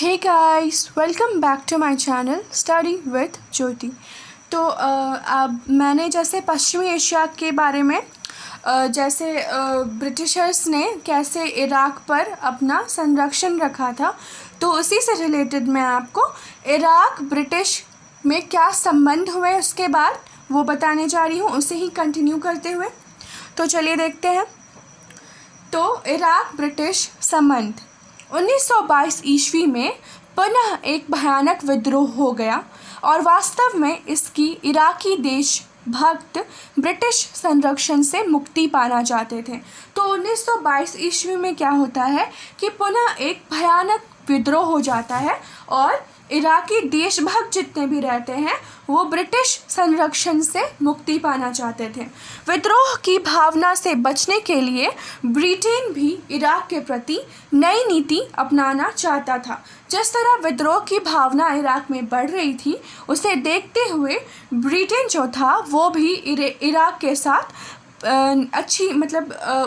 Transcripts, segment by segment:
Hey guys, welcome back to my channel study with Jyoti. तो अब मैंने जैसे पश्चिमी एशिया के बारे में जैसे ब्रिटिशर्स ने कैसे इराक़ पर अपना संरक्षण रखा था, तो उसी से रिलेटेड मैं आपको इराक़ ब्रिटिश में क्या संबंध हुए उसके बाद वो बताने जा रही हूँ, उसे ही कंटिन्यू करते हुए। तो चलिए देखते हैं। तो इराक़ ब्रिटिश संबंध 1922 ईस्वी में पुनः एक भयानक विद्रोह हो गया और वास्तव में इसकी इराकी देशभक्त ब्रिटिश संरक्षण से मुक्ति पाना चाहते थे। तो 1922 ईस्वी में क्या होता है कि पुनः एक भयानक विद्रोह हो जाता है और इराकी देशभक्त जितने भी रहते हैं वो ब्रिटिश संरक्षण से मुक्ति पाना चाहते थे। विद्रोह की भावना से बचने के लिए ब्रिटेन भी इराक़ के प्रति नई नीति अपनाना चाहता था। जिस तरह विद्रोह की भावना इराक़ में बढ़ रही थी, उसे देखते हुए ब्रिटेन जो था वो भी इराक़ के साथ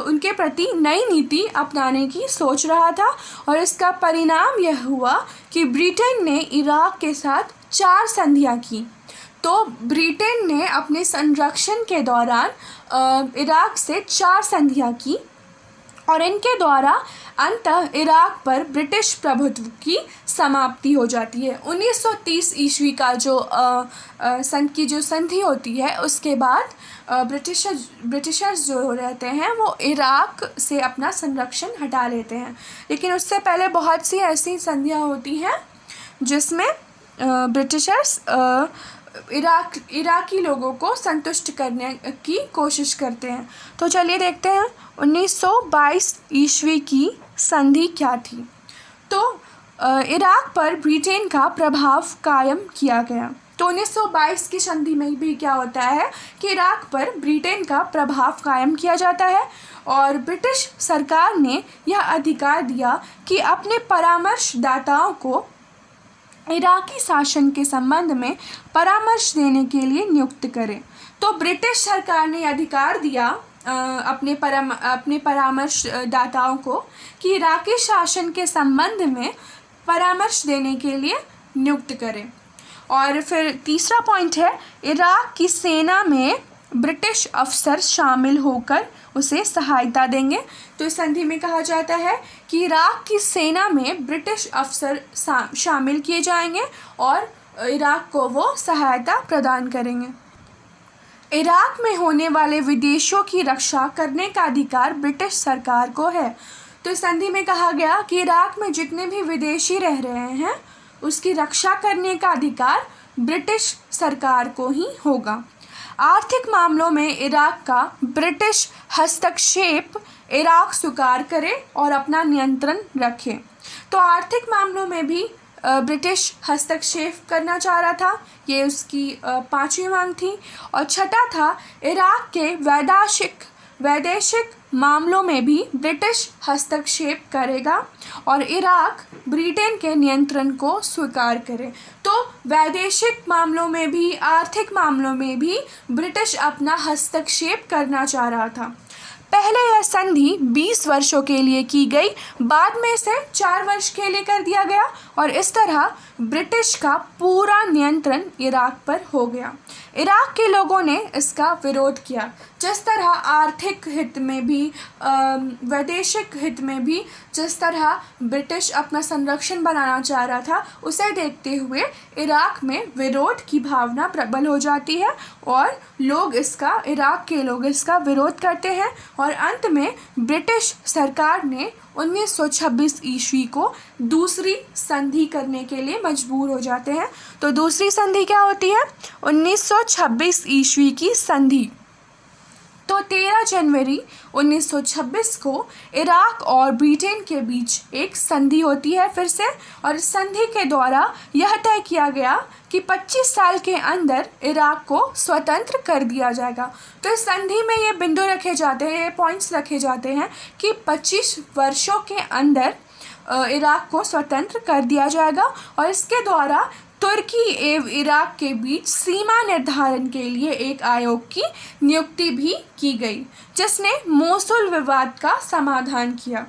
उनके प्रति नई नीति अपनाने की सोच रहा था और इसका परिणाम यह हुआ कि ब्रिटेन ने इराक़ के साथ 4 संधियां की। तो ब्रिटेन ने अपने संरक्षण के दौरान इराक़ से 4 संधियां की और इनके द्वारा अंततः इराक़ पर ब्रिटिश प्रभुत्व की समाप्ति हो जाती है। 1930 ईस्वी का जो संधि होती है, उसके बाद ब्रिटिशर्स जो रहते हैं वो इराक़ से अपना संरक्षण हटा लेते हैं। लेकिन उससे पहले बहुत सी ऐसी संधियां होती हैं जिसमें ब्रिटिशर्स इराकी लोगों को संतुष्ट करने की कोशिश करते हैं। तो चलिए देखते हैं 1922 ईस्वी की संधि क्या थी। तो इराक़ पर ब्रिटेन का प्रभाव कायम किया गया। तो 1922 की संधि में भी क्या होता है कि इराक़ पर ब्रिटेन का प्रभाव कायम किया जाता है और ब्रिटिश सरकार ने यह अधिकार दिया कि अपने परामर्शदाताओं को इराकी शासन के संबंध में परामर्श देने के लिए नियुक्त करें। तो ब्रिटिश सरकार ने अधिकार दिया अपने परामर्शदाताओं को कि इराकी शासन के संबंध में परामर्श देने के लिए नियुक्त करें। और फिर तीसरा पॉइंट है, इराक़ की सेना में ब्रिटिश अफसर शामिल होकर उसे सहायता देंगे। तो इस संधि में कहा जाता है कि इराक़ की सेना में ब्रिटिश अफसर शामिल किए जाएंगे और इराक़ को वो सहायता प्रदान करेंगे। इराक़ में होने वाले विदेशियों की रक्षा करने का अधिकार ब्रिटिश सरकार को है। तो इस संधि में कहा गया कि इराक़ में जितने भी विदेशी रह रहे हैं उसकी रक्षा करने का अधिकार ब्रिटिश सरकार को ही होगा। आर्थिक मामलों में इराक़ का ब्रिटिश हस्तक्षेप इराक़ स्वीकार करे और अपना नियंत्रण रखे। तो आर्थिक मामलों में भी ब्रिटिश हस्तक्षेप करना चाह रहा था, ये उसकी 5वीं मांग थी। और छठा था, इराक़ के वैदेशिक मामलों में भी ब्रिटिश हस्तक्षेप करेगा और इराक़ ब्रिटेन के नियंत्रण को स्वीकार करे। तो वैदेशिक मामलों में भी, आर्थिक मामलों में भी ब्रिटिश अपना हस्तक्षेप करना चाह रहा था। पहले यह संधि 20 वर्षों के लिए की गई, बाद में इसे 4 वर्ष के लिए कर दिया गया और इस तरह ब्रिटिश का पूरा नियंत्रण इराक़ पर हो गया। इराक़ के लोगों ने इसका विरोध किया। जिस तरह आर्थिक हित में भी, वैदेशिक हित में भी जिस तरह ब्रिटिश अपना संरक्षण बनाना चाह रहा था, उसे देखते हुए इराक़ में विरोध की भावना प्रबल हो जाती है और इराक़ के लोग इसका विरोध करते हैं और अंत में ब्रिटिश सरकार ने 1926 ईस्वी को दूसरी संधि करने के लिए मजबूर हो जाते हैं। तो दूसरी संधि क्या होती है? 1926 ईस्वी की संधि। तो 13 जनवरी 1926 को इराक़ और ब्रिटेन के बीच एक संधि होती है फिर से, और इस संधि के द्वारा यह तय किया गया कि 25 साल के अंदर इराक़ को स्वतंत्र कर दिया जाएगा। तो इस संधि में ये बिंदु रखे जाते हैं, ये पॉइंट्स रखे जाते हैं कि 25 वर्षों के अंदर इराक़ को स्वतंत्र कर दिया जाएगा और इसके द्वारा तुर्की एवं इराक़ के बीच सीमा निर्धारण के लिए एक आयोग की नियुक्ति भी की गई, जिसने मोसुल विवाद का समाधान किया।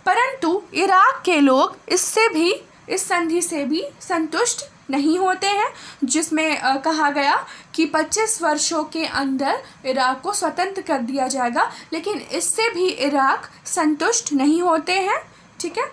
परंतु इराक़ के लोग इससे भी इस संधि से भी संतुष्ट नहीं होते हैं, जिसमें कहा गया कि 25 वर्षों के अंदर इराक को स्वतंत्र कर दिया जाएगा, लेकिन इससे भी इराक संतुष्ट नहीं होते हैं। ठीक है,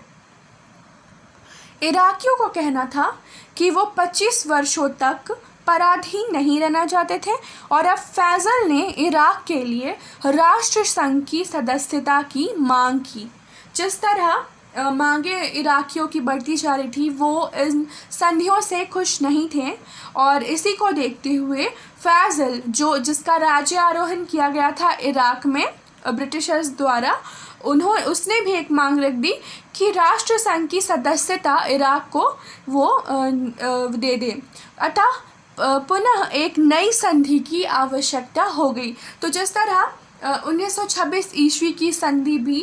इराकियों को कहना था कि वो 25 वर्षों तक पराधीन नहीं रहना चाहते थे, और अब फैज़ल ने इराक के लिए राष्ट्र संघ की सदस्यता की मांग की। जिस तरह मांगे इराकियों की बढ़ती जा रही थी, वो इन संधियों से खुश नहीं थे, और इसी को देखते हुए फैज़ल जिसका राज्यारोहण किया गया था इराक में ब्रिटिशर्स द्वारा, उसने भी एक मांग रख दी कि राष्ट्र संघ की सदस्यता इराक को वो दे दे। अतः पुनः एक नई संधि की आवश्यकता हो गई। तो जिस तरह 1926 ईस्वी की संधि भी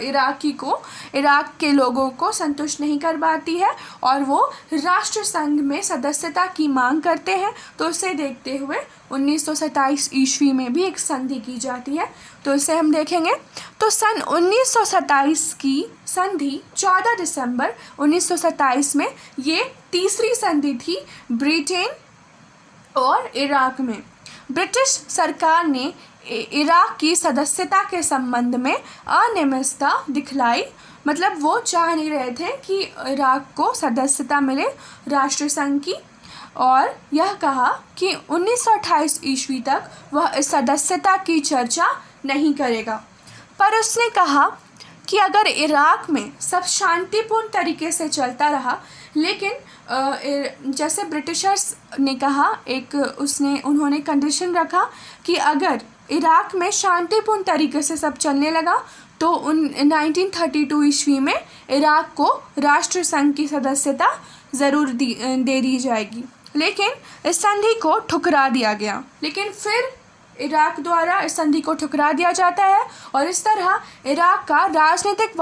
इराक के लोगों को संतुष्ट नहीं कर पाती है, और वो राष्ट्र संघ में सदस्यता की मांग करते हैं, तो उसे देखते हुए 1927 ईस्वी में भी एक संधि की जाती है। तो इसे हम देखेंगे। तो सन 1927 की संधि 14 दिसंबर 1927 में ये तीसरी संधि थी ब्रिटेन और इराक में। ब्रिटिश सरकार ने इराक की सदस्यता के संबंध में अनियमितता दिखलाई, मतलब वो चाह नहीं रहे थे कि इराक को सदस्यता मिले राष्ट्र संघ की, और यह कहा कि 1928 ईस्वी तक वह इस सदस्यता की चर्चा नहीं करेगा। पर उसने कहा कि अगर इराक में सब शांतिपूर्ण तरीके से चलता रहा, लेकिन जैसे ब्रिटिशर्स ने कहा, उन्होंने कंडीशन रखा कि अगर इराक में शांतिपूर्ण तरीके से सब चलने लगा तो 1932 ईस्वी में इराक को राष्ट्र संघ की सदस्यता ज़रूर दे दी जाएगी। लेकिन इस संधि को ठुकरा दिया गया। लेकिन फिर इराक द्वारा इस संधि को ठुकरा दिया जाता है, और इस तरह इराक का राजनीतिक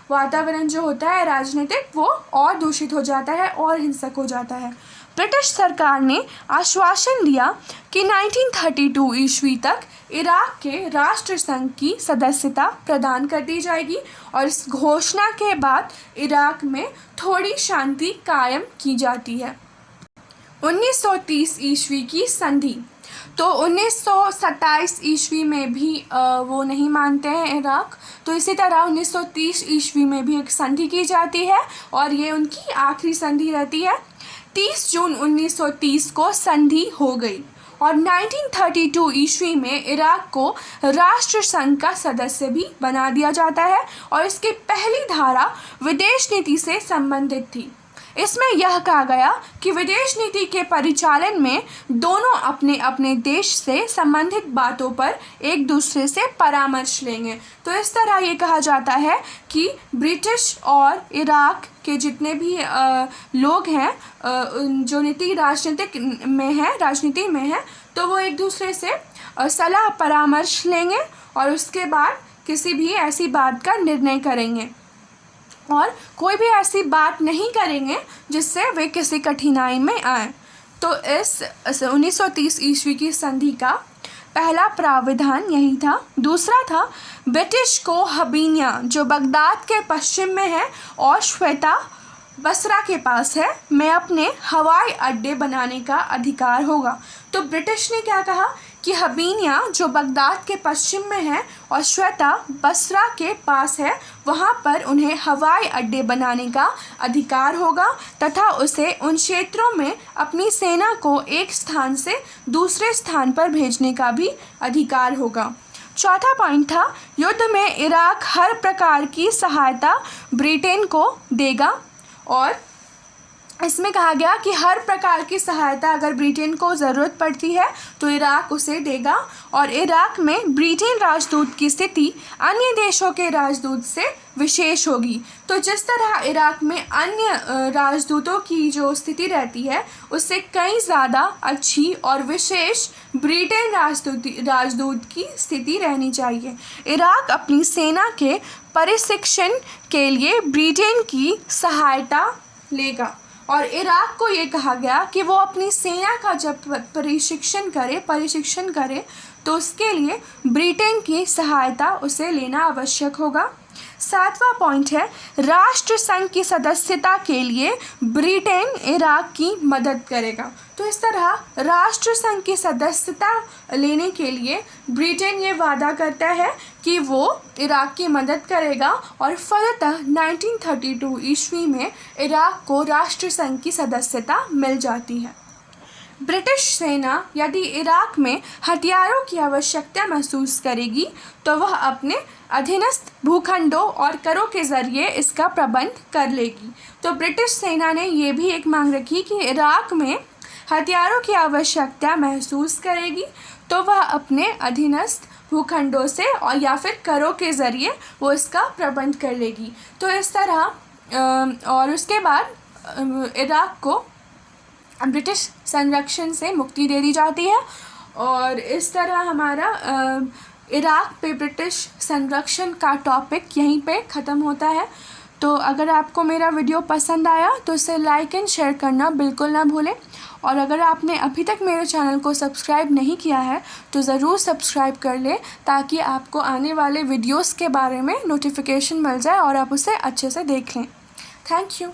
वातावरण जो होता है राजनीतिक, वो और दूषित हो जाता है और हिंसक हो जाता है। ब्रिटिश सरकार ने आश्वासन दिया कि 1932 ईस्वी तक इराक के राष्ट्र संघ की सदस्यता प्रदान कर दी जाएगी, और इस घोषणा के बाद इराक में थोड़ी शांति कायम की जाती है। 1930 ईस्वी की संधि, तो 1927 ईस्वी में भी वो नहीं मानते हैं इराक, तो इसी तरह 1930 ईस्वी में भी एक संधि की जाती है, और ये उनकी आखिरी संधि रहती है। 30 जून 1930 को संधि हो गई, और 1932 ईस्वी में इराक को राष्ट्र संघ का सदस्य भी बना दिया जाता है, और इसकी पहली धारा विदेश नीति से संबंधित थी। इसमें यह कहा गया कि विदेश नीति के परिचालन में दोनों अपने अपने देश से संबंधित बातों पर एक दूसरे से परामर्श लेंगे। तो इस तरह ये कहा जाता है कि ब्रिटिश और इराक के जितने भी लोग हैं जो राजनीति में है, तो वो एक दूसरे से सलाह परामर्श लेंगे, और उसके बाद किसी भी ऐसी बात का निर्णय करेंगे, और कोई भी ऐसी बात नहीं करेंगे जिससे वे किसी कठिनाई में आए। तो इस 1930 ईस्वी की संधि का पहला प्राविधान यही था। दूसरा था ब्रिटिश को हबीनिया, जो बगदाद के पश्चिम में है और श्वेता बसरा के पास है, में अपने हवाई अड्डे बनाने का अधिकार होगा। तो ब्रिटिश ने क्या कहा कि हबीनिया, जो बगदाद के पश्चिम में है और श्वेता बसरा के पास है, वहाँ पर उन्हें हवाई अड्डे बनाने का अधिकार होगा, तथा उसे उन क्षेत्रों में अपनी सेना को एक स्थान से दूसरे स्थान पर भेजने का भी अधिकार होगा। चौथा पॉइंट था, युद्ध में इराक हर प्रकार की सहायता ब्रिटेन को देगा, और इसमें कहा गया कि हर प्रकार की सहायता अगर ब्रिटेन को ज़रूरत पड़ती है तो इराक उसे देगा, और इराक में ब्रिटेन राजदूत की स्थिति अन्य देशों के राजदूत से विशेष होगी। तो जिस तरह इराक में अन्य राजदूतों की जो स्थिति रहती है उससे कई ज़्यादा अच्छी और विशेष ब्रिटेन राजदूत की स्थिति रहनी चाहिए। इराक अपनी सेना के प्रशिक्षण के लिए ब्रिटेन की सहायता लेगा, और इराक को ये कहा गया कि वो अपनी सेना का जब प्रशिक्षण करे तो उसके लिए ब्रिटेन की सहायता उसे लेना आवश्यक होगा। 7वां पॉइंट है राष्ट्र संघ की सदस्यता के लिए ब्रिटेन इराक की मदद करेगा। तो इस तरह राष्ट्र संघ की सदस्यता लेने के लिए ब्रिटेन ये वादा करता है कि वो इराक की मदद करेगा और फलतः 1932 ईस्वी में इराक को राष्ट्र संघ की सदस्यता मिल जाती है। ब्रिटिश सेना यदि इराक में हथियारों की आवश्यकता महसूस करेगी तो वह अपने अधीनस्थ भूखंडों और करों के ज़रिए इसका प्रबंध कर लेगी। तो ब्रिटिश सेना ने ये भी एक मांग रखी कि इराक में हथियारों की आवश्यकता महसूस करेगी तो वह अपने अधीनस्थ भूखंडों से और या फिर करों के ज़रिए वो इसका प्रबंध कर लेगी। तो इस तरह और उसके बाद इराक को ब्रिटिश संरक्षण से मुक्ति दे दी जाती है और इस तरह हमारा इराक पे ब्रिटिश संरक्षण का टॉपिक यहीं पे ख़त्म होता है। तो अगर आपको मेरा वीडियो पसंद आया तो इसे लाइक एंड शेयर करना बिल्कुल ना भूलें और अगर आपने अभी तक मेरे चैनल को सब्सक्राइब नहीं किया है तो ज़रूर सब्सक्राइब कर लें ताकि आपको आने वाले वीडियोस के बारे में नोटिफिकेशन मिल जाए और आप उसे अच्छे से देख लें। Thank you.